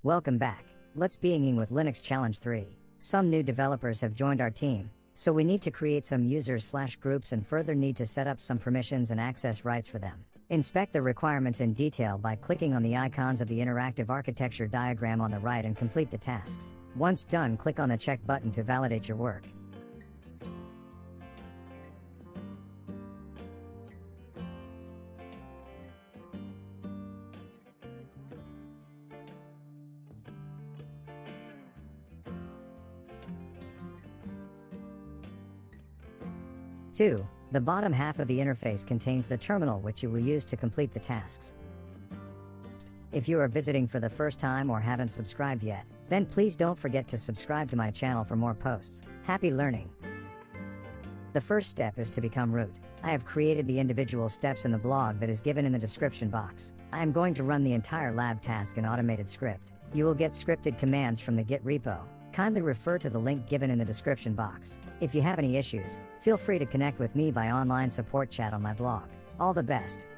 Welcome back. Let's begin with Linux Challenge 3. Some new developers have joined our team, so we need to create some users/groups and further need to set up some permissions and access rights for them. Inspect the requirements in detail by clicking on the icons of the interactive architecture diagram on the right and complete the tasks. Once done, click on the check button to validate your work. Two, the bottom half of the interface contains the terminal which you will use to complete the tasks. If you are visiting for the first time or haven't subscribed yet, then please don't forget to subscribe to my channel for more posts. Happy learning! The first step is to become root. I have created the individual steps in the blog that is given in the description box. I am going to run the entire lab task in automated script. You will get scripted commands from the Git repo. Kindly refer to the link given in the description box. If you have any issues, feel free to connect with me by online support chat on my blog. All the best!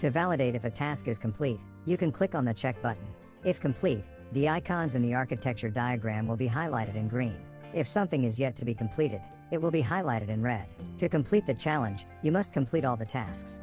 To validate if a task is complete, you can click on the check button. If complete, the icons in the architecture diagram will be highlighted in green. If something is yet to be completed, it will be highlighted in red. To complete the challenge, you must complete all the tasks.